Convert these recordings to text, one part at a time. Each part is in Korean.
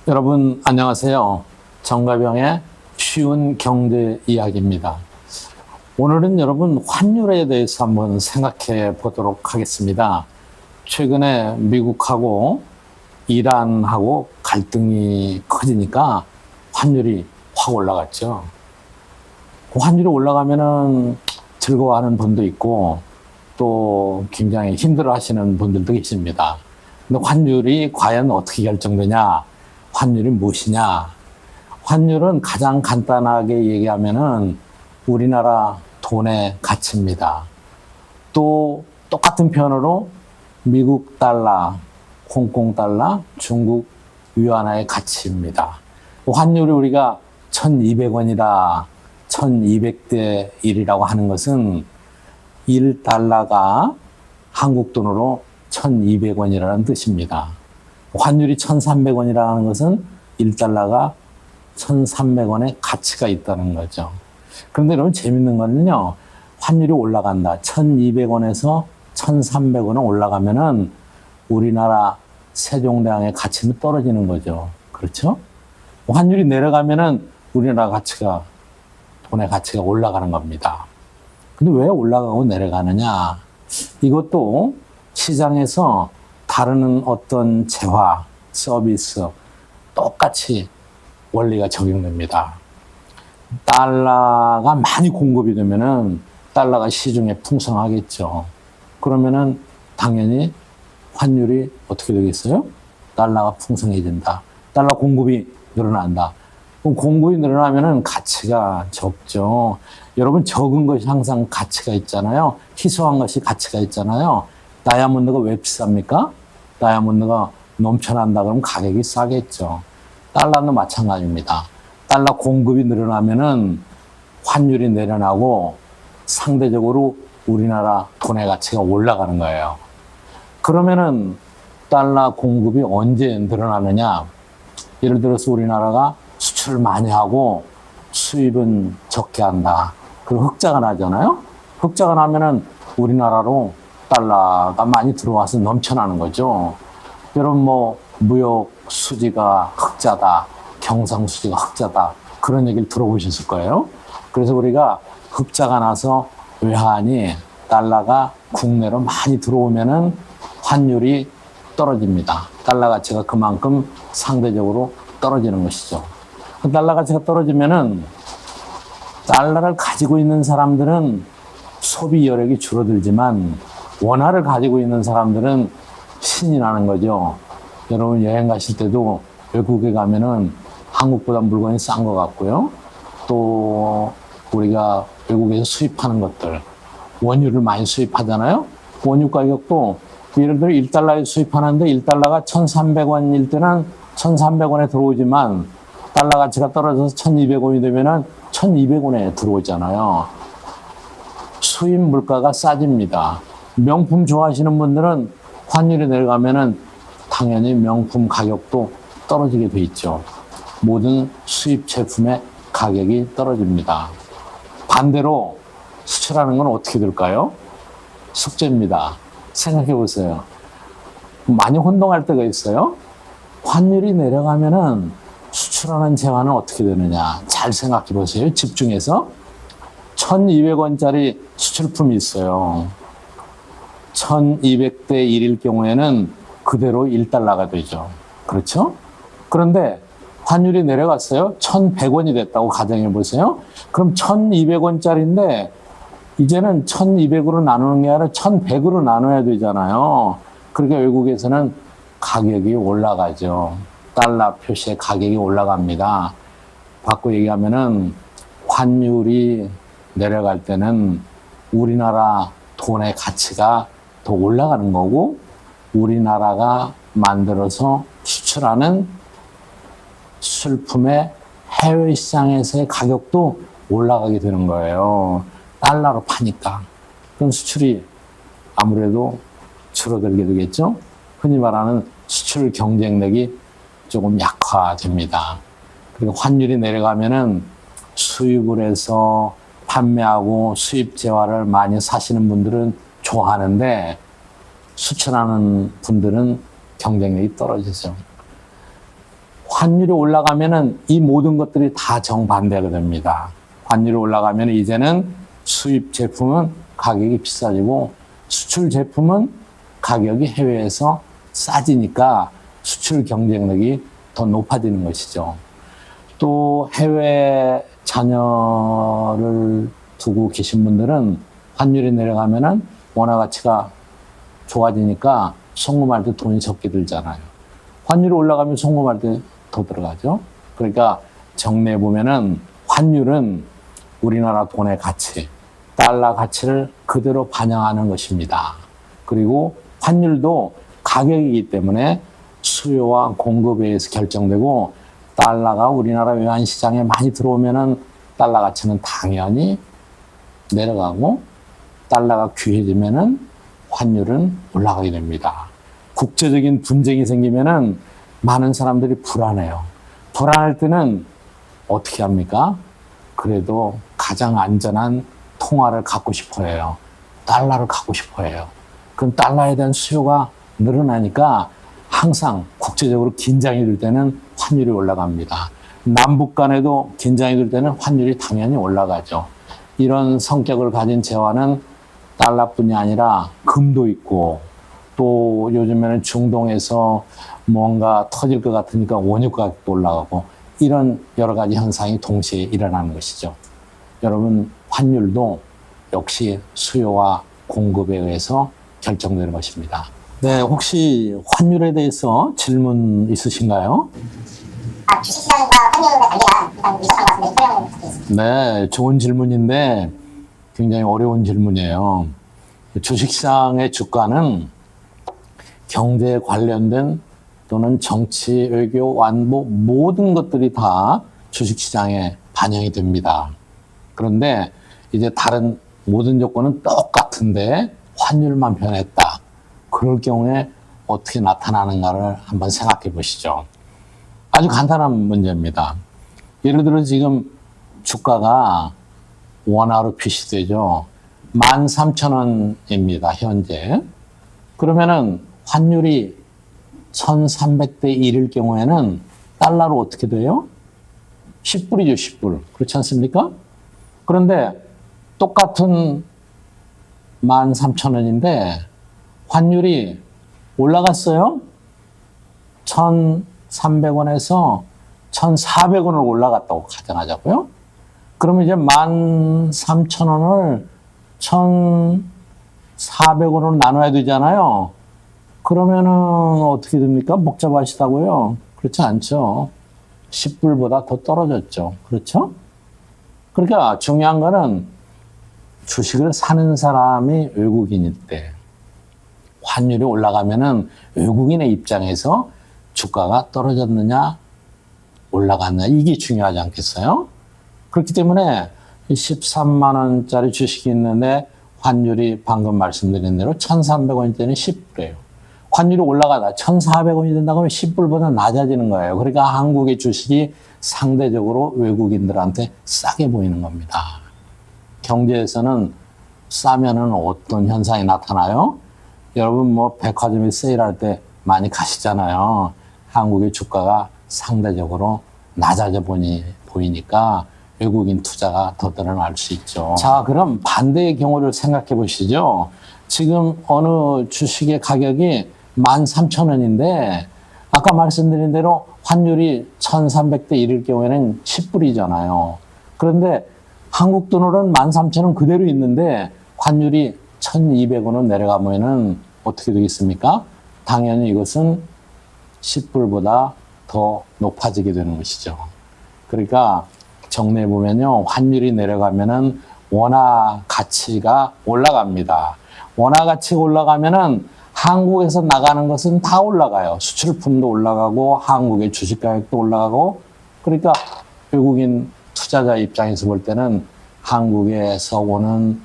여러분 안녕하세요. 정가병의 쉬운 경제 이야기입니다. 오늘은 여러분 환율에 대해서 한번 생각해 보도록 하겠습니다. 최근에 미국하고 이란하고 갈등이 커지니까 환율이 확 올라갔죠. 환율이 올라가면은 즐거워하는 분도 있고 또 굉장히 힘들어 하시는 분들도 계십니다. 근데 환율이 과연 어떻게 결정되냐? 환율이 무엇이냐? 환율은 가장 간단하게 얘기하면은 우리나라 돈의 가치입니다. 또 똑같은 편으로 미국 달러, 홍콩 달러, 중국 위안화의 가치입니다. 환율이 우리가 1200원이다, 1200대 1이라고 하는 것은 1달러가 한국 돈으로 1200원이라는 뜻입니다. 환율이 1300원이라는 것은 1달러가 1300원의 가치가 있다는 거죠. 그런데 여러분 재밌는 거는요, 환율이 올라간다. 1200원에서 1300원은 올라가면은 우리나라 세종대왕의 가치는 떨어지는 거죠. 그렇죠? 환율이 내려가면은 우리나라 가치가, 돈의 가치가 올라가는 겁니다. 근데 왜 올라가고 내려가느냐? 이것도 시장에서 다른 어떤 재화, 서비스 똑같이 원리가 적용됩니다. 달러가 많이 공급이 되면은 달러가 시중에 풍성하겠죠. 그러면은 당연히 환율이 어떻게 되겠어요? 달러가 풍성해진다. 달러 공급이 늘어난다. 그럼 공급이 늘어나면은 가치가 적죠. 여러분 적은 것이 항상 가치가 있잖아요. 희소한 것이 가치가 있잖아요. 다이아몬드가 왜 비쌉니까? 다이아몬드가 넘쳐난다 그러면 가격이 싸겠죠. 달러도 마찬가지입니다. 달러 공급이 늘어나면은 환율이 내려나고 상대적으로 우리나라 돈의 가치가 올라가는 거예요. 그러면은 달러 공급이 언제 늘어나느냐? 예를 들어서 우리나라가 수출을 많이 하고 수입은 적게 한다. 그리고 흑자가 나잖아요. 흑자가 나면은 우리나라로 달러가 많이 들어와서 넘쳐나는 거죠. 여러분 무역 수지가 흑자다, 경상 수지가 흑자다, 그런 얘기를 들어보셨을 거예요. 그래서 우리가 흑자가 나서 외환이 달러가 국내로 많이 들어오면은 환율이 떨어집니다. 달러 가치가 그만큼 상대적으로 떨어지는 것이죠. 달러 가치가 떨어지면은 달러를 가지고 있는 사람들은 소비 여력이 줄어들지만 원화를 가지고 있는 사람들은 신이 나는 거죠. 여러분 여행 가실 때도 외국에 가면은 한국보다 물건이 싼 것 같고요. 또 우리가 외국에서 수입하는 것들, 원유를 많이 수입하잖아요. 원유 가격도 예를 들어 1달러에 수입하는데 1달러가 1300원일 때는 1300원에 들어오지만 달러 가치가 떨어져서 1200원이 되면은 1200원에 들어오잖아요. 수입 물가가 싸집니다. 명품 좋아하시는 분들은 환율이 내려가면은 당연히 명품 가격도 떨어지게 돼 있죠. 모든 수입 제품의 가격이 떨어집니다. 반대로 수출하는 건 어떻게 될까요? 숙제입니다. 생각해 보세요. 많이 혼동할 때가 있어요. 환율이 내려가면은 수출하는 재화는 어떻게 되느냐? 잘 생각해 보세요. 집중해서. 1200원짜리 수출품이 있어요. 1200대 1일 경우에는 그대로 1달러가 되죠. 그렇죠? 그런데 환율이 내려갔어요. 1100원이 됐다고 가정해 보세요. 그럼 1200원짜리인데 이제는 1200으로 나누는 게 아니라 1100으로 나눠야 되잖아요. 그러니까 외국에서는 가격이 올라가죠. 달러 표시의 가격이 올라갑니다. 바꿔 얘기하면은 환율이 내려갈 때는 우리나라 돈의 가치가 더 올라가는 거고 우리나라가 만들어서 수출하는 수출품의 해외 시장에서의 가격도 올라가게 되는 거예요. 달러로 파니까. 그럼 수출이 아무래도 줄어들게 되겠죠. 흔히 말하는 수출 경쟁력이 조금 약화됩니다. 그리고 환율이 내려가면은 수입을 해서 판매하고 수입 재화를 많이 사시는 분들은 좋아하는데 수출하는 분들은 경쟁력이 떨어지죠. 환율이 올라가면은 이 모든 것들이 다 정반대가 됩니다. 환율이 올라가면 이제는 수입 제품은 가격이 비싸지고 수출 제품은 가격이 해외에서 싸지니까 수출 경쟁력이 더 높아지는 것이죠. 또 해외 자녀를 두고 계신 분들은 환율이 내려가면은 원화 가치가 좋아지니까 송금할 때 돈이 적게 들잖아요. 환율이 올라가면 송금할 때 더 들어가죠. 그러니까 정리해 보면은 환율은 우리나라 돈의 가치, 달러 가치를 그대로 반영하는 것입니다. 그리고 환율도 가격이기 때문에 수요와 공급에 의해서 결정되고, 달러가 우리나라 외환시장에 많이 들어오면은 달러 가치는 당연히 내려가고, 달러가 귀해지면은 환율은 올라가게 됩니다. 국제적인 분쟁이 생기면은 많은 사람들이 불안해요. 불안할 때는 어떻게 합니까? 그래도 가장 안전한 통화를 갖고 싶어 해요. 달러를 갖고 싶어 해요. 그럼 달러에 대한 수요가 늘어나니까 항상 국제적으로 긴장이 될 때는 환율이 올라갑니다. 남북 간에도 긴장이 될 때는 환율이 당연히 올라가죠. 이런 성격을 가진 재화는 달러뿐이 아니라 금도 있고, 또 요즘에는 중동에서 뭔가 터질 것 같으니까 원유 가격도 올라가고, 이런 여러 가지 현상이 동시에 일어나는 것이죠. 여러분, 환율도 역시 수요와 공급에 의해서 결정되는 것입니다. 네, 혹시 환율에 대해서 질문 있으신가요? 주식시장과 환율의 관계가 일단 미적한 것 같은데 설명을 부탁드리겠습니다. 네, 좋은 질문인데 굉장히 어려운 질문이에요. 주식시장의 주가는 경제에 관련된 또는 정치, 외교, 완보 모든 것들이 다 주식시장에 반영이 됩니다. 그런데 이제 다른 모든 조건은 똑같은데 환율만 변했다. 그럴 경우에 어떻게 나타나는가를 한번 생각해 보시죠. 아주 간단한 문제입니다. 예를 들어 지금 주가가 원화로 표시되죠. 13,000원입니다, 현재. 그러면은 환율이 1,300대 1일 경우에는 달러로 어떻게 돼요? 10불이죠, 10불. 그렇지 않습니까? 그런데 똑같은 13,000원인데 환율이 올라갔어요. 1,300원에서 1,400원으로 올라갔다고 가정하자고요. 그러면 이제 13,000원을 1,400원으로 나눠야 되잖아요. 그러면은 어떻게 됩니까? 복잡하시다고요? 그렇지 않죠. 10불보다 더 떨어졌죠. 그렇죠? 그러니까 중요한 거는 주식을 사는 사람이 외국인일 때 환율이 올라가면은 외국인의 입장에서 주가가 떨어졌느냐 올라갔느냐 이게 중요하지 않겠어요? 그렇기 때문에 13만 원짜리 주식이 있는데 환율이 방금 말씀드린 대로 1,300원일 때는 10불이에요. 환율이 올라가다 1,400원이 된다고 하면 10불보다 낮아지는 거예요. 그러니까 한국의 주식이 상대적으로 외국인들한테 싸게 보이는 겁니다. 경제에서는 싸면은 어떤 현상이 나타나요? 여러분 뭐 백화점에 세일할 때 많이 가시잖아요. 한국의 주가가 상대적으로 낮아져 보이니까 외국인 투자가 더 늘어날 수 있죠. 자, 그럼 반대의 경우를 생각해 보시죠. 지금 어느 주식의 가격이 13,000원인데 아까 말씀드린 대로 환율이 1,300대 1일 경우에는 10불이잖아요. 그런데 한국 돈으로는 13,000원 그대로 있는데 환율이 1,200원으로 내려가면은 어떻게 되겠습니까? 당연히 이것은 10불보다 더 높아지게 되는 것이죠. 그러니까 정리해 보면요. 환율이 내려가면은 원화 가치가 올라갑니다. 원화 가치가 올라가면은 한국에서 나가는 것은 다 올라가요. 수출품도 올라가고 한국의 주식 가격도 올라가고, 그러니까 외국인 투자자 입장에서 볼 때는 한국에서 오는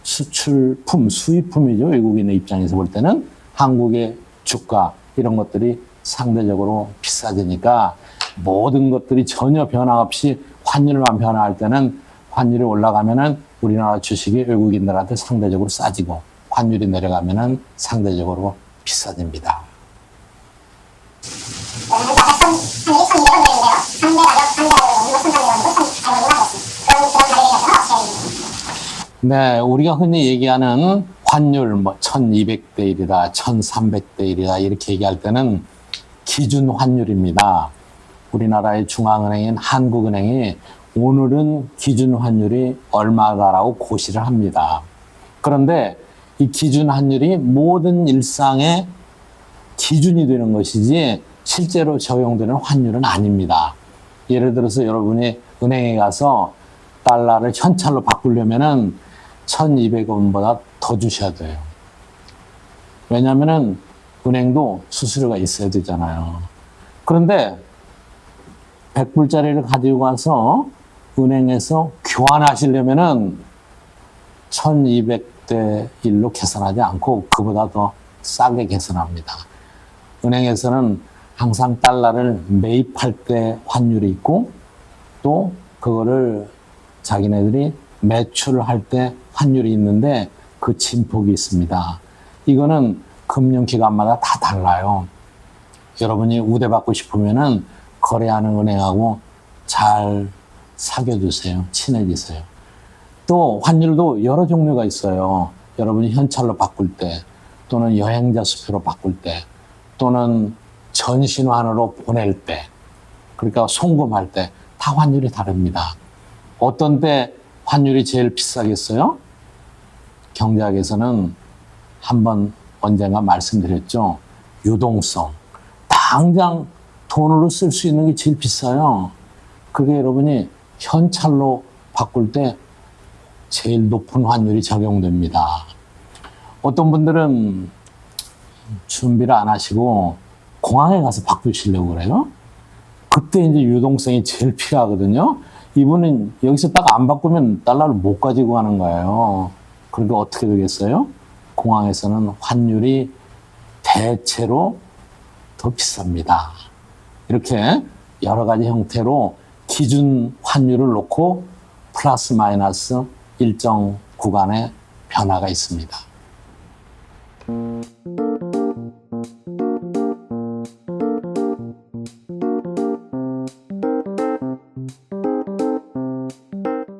수출품, 수입품이죠. 외국인의 입장에서 볼 때는 한국의 주가 이런 것들이 상대적으로 비싸지니까 모든 것들이 전혀 변화 없이 환율만 변화할 때는 환율이 올라가면은 우리나라 주식이 외국인들한테 상대적으로 싸지고 환율이 내려가면은 상대적으로 비싸집니다. 아까 네, 우리가 흔히 얘기하는 환율 1200대 1이다, 1300대 1이다 이렇게 얘기할 때는 기준 환율입니다. 우리나라의 중앙은행인 한국은행이 오늘은 기준 환율이 얼마다라고 고시를 합니다. 그런데 이 기준 환율이 모든 일상의 기준이 되는 것이지 실제로 적용되는 환율은 아닙니다. 예를 들어서 여러분이 은행에 가서 달러를 현찰로 바꾸려면은 1,200원보다 더 주셔야 돼요. 왜냐하면은 은행도 수수료가 있어야 되잖아요. 그런데 100불짜리를 가지고 가서 은행에서 교환하시려면은 1,200대 1로 계산하지 않고 그보다 더 싸게 계산합니다. 은행에서는 항상 달러를 매입할 때 환율이 있고 또 그거를 자기네들이 매출할 때 환율이 있는데 그 진폭이 있습니다. 이거는 금융기관마다 다 달라요. 여러분이 우대받고 싶으면은 거래하는 은행하고 잘 사귀어두세요. 친해지세요. 또 환율도 여러 종류가 있어요. 여러분이 현찰로 바꿀 때 또는 여행자 수표로 바꿀 때 또는 전신환으로 보낼 때 그러니까 송금할 때 다 환율이 다릅니다. 어떤 때 환율이 제일 비싸겠어요? 경제학에서는 한번 언젠가 말씀드렸죠. 유동성. 당장 돈으로 쓸 수 있는 게 제일 비싸요. 그게 여러분이 현찰로 바꿀 때 제일 높은 환율이 적용됩니다. 어떤 분들은 준비를 안 하시고 공항에 가서 바꾸시려고 그래요. 그때 이제 유동성이 제일 필요하거든요. 이분은 여기서 딱 안 바꾸면 달러를 못 가지고 가는 거예요. 그러니까 어떻게 되겠어요? 공항에서는 환율이 대체로 더 비쌉니다. 이렇게 여러 가지 형태로 기준 환율을 놓고 플러스 마이너스 일정 구간의 변화가 있습니다.